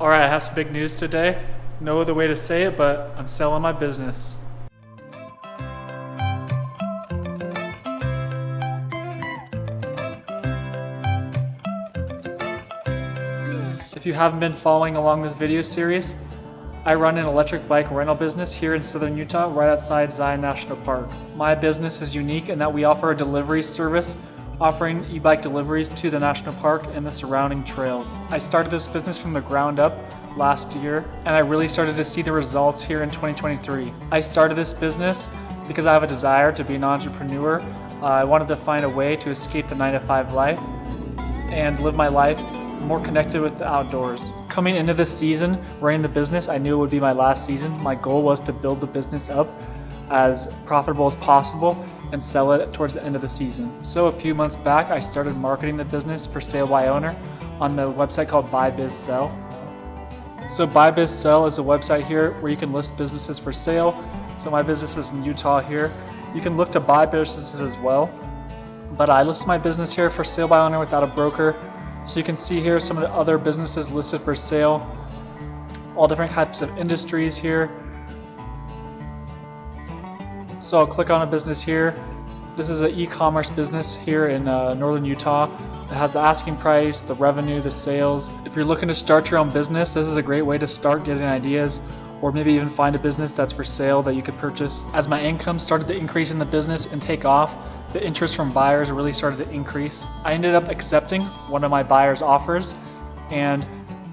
Alright, I have some big news today. No other way to say it, but I'm selling my business. If you haven't been following along this video series, I run an electric bike rental business here in southern Utah, right outside Zion National Park. My business is unique in that we offer a delivery service offering e-bike deliveries to the national park and the surrounding trails. I started this business from the ground up last year, and I really started to see the results here in 2023. I started this business because I have a desire to be an entrepreneur. I wanted to find a way to escape the 9-to-5 life and live my life more connected with the outdoors. Coming into this season, running the business, I knew it would be my last season. My goal was to build the business up as profitable as possible and sell it towards the end of the season. So a few months back, I started marketing the business for sale by owner on the website called Buy Biz Sell. So Buy Biz Sell is a website here where you can list businesses for sale. So my business is in Utah here. You can look to buy businesses as well, but I list my business here for sale by owner without a broker. So you can see here some of the other businesses listed for sale, all different types of industries here. So I'll click on a business here. This is an e-commerce business here in northern Utah. It has the asking price, the revenue, the sales. If you're looking to start your own business, this is a great way to start getting ideas, or maybe even find a business that's for sale that you could purchase. As my income started to increase in the business and take off, the interest from buyers really started to increase. I ended up accepting one of my buyer's offers, and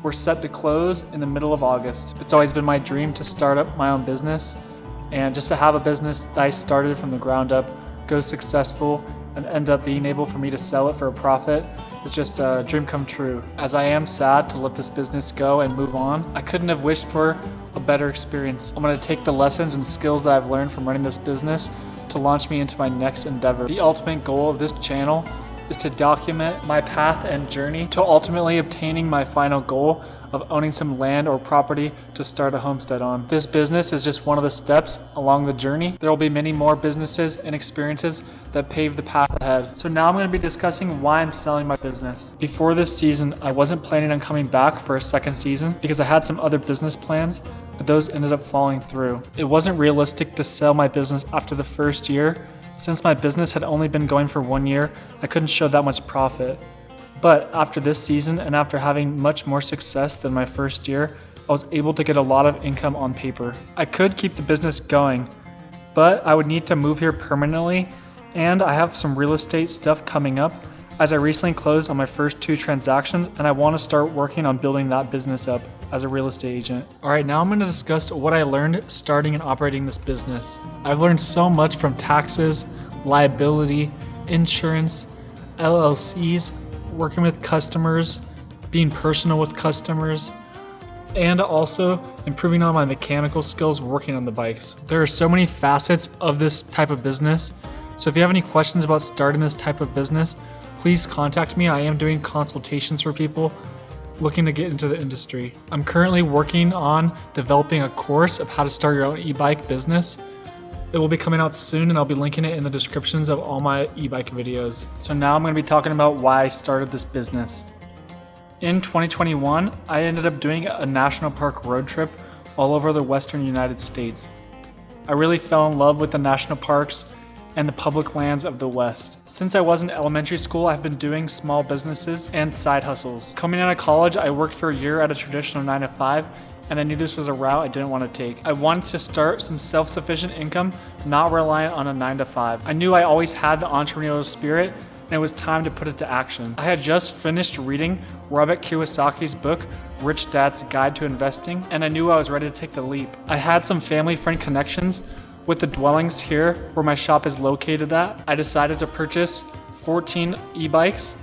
we're set to close in the middle of August. It's always been my dream to start up my own business, and just to have a business that I started from the ground up go successful and end up being able for me to sell it for a profit is just a dream come true. As I am sad to let this business go and move on, I couldn't have wished for a better experience. I'm going to take the lessons and skills that I've learned from running this business to launch me into my next endeavor. The ultimate goal of this channel is to document my path and journey to ultimately obtaining my final goal of owning some land or property to start a homestead on. This business is just one of the steps along the journey. There will be many more businesses and experiences that pave the path ahead. So now I'm going to be discussing why I'm selling my business. Before this season, I wasn't planning on coming back for a second season because I had some other business plans, but those ended up falling through. It wasn't realistic to sell my business after the first year. Since my business had only been going for 1 year, I couldn't show that much profit. But after this season and after having much more success than my first year, I was able to get a lot of income on paper. I could keep the business going, but I would need to move here permanently, and I have some real estate stuff coming up as I recently closed on my first 2 transactions, and I want to start working on building that business up as a real estate agent. All right, now I'm going to discuss what I learned starting and operating this business. I've learned so much from taxes, liability, insurance, LLCs, working with customers, being personal with customers, and also improving on my mechanical skills working on the bikes. There are so many facets of this type of business. So if you have any questions about starting this type of business, please contact me. I am doing consultations for people looking to get into the industry. I'm currently working on developing a course of how to start your own e-bike business. It will be coming out soon, and I'll be linking it in the descriptions of all my e-bike videos. So now I'm going to be talking about why I started this business. In 2021, I ended up doing a national park road trip all over the western United States. I really fell in love with the national parks and the public lands of the West. Since I was in elementary school, I've been doing small businesses and side hustles. Coming out of college, I worked for a year at a traditional 9-to-5, and I knew this was a route I didn't want to take. I wanted to start some self-sufficient income, not reliant on a 9-to-5. I knew I always had the entrepreneurial spirit, and it was time to put it to action. I had just finished reading Robert Kiyosaki's book, Rich Dad's Guide to Investing, and I knew I was ready to take the leap. I had some family friend connections with the dwellings here where my shop is located at. I decided to purchase 14 e-bikes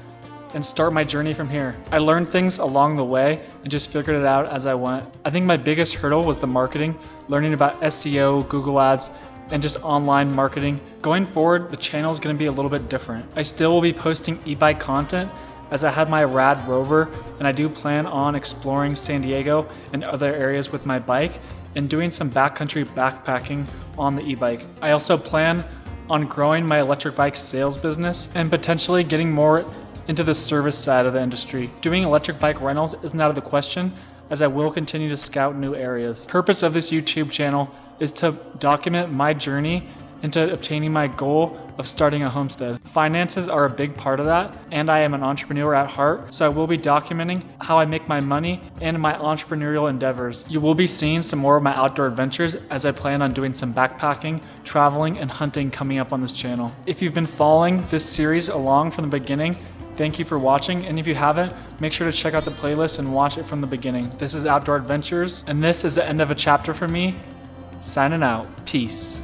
and start my journey from here. I learned things along the way and just figured it out as I went. I think my biggest hurdle was the marketing, learning about SEO, Google Ads, and just online marketing. Going forward, the channel is going to be a little bit different. I still will be posting e-bike content as I had my rad rover, and I do plan on exploring San Diego and other areas with my bike and doing some backcountry backpacking on the e-bike. I also plan on growing my electric bike sales business and potentially getting more into the service side of the industry. Doing electric bike rentals isn't out of the question, as I will continue to scout new areas. The purpose of this YouTube channel is to document my journey into obtaining my goal of starting a homestead. Finances are a big part of that, and I am an entrepreneur at heart, so I will be documenting how I make my money and my entrepreneurial endeavors. You will be seeing some more of my outdoor adventures as I plan on doing some backpacking, traveling, and hunting coming up on this channel. If you've been following this series along from the beginning, thank you for watching, and if you haven't, make sure to check out the playlist and watch it from the beginning. This is Outdoor Adventures, and this is the end of a chapter for me. Signing out. Peace.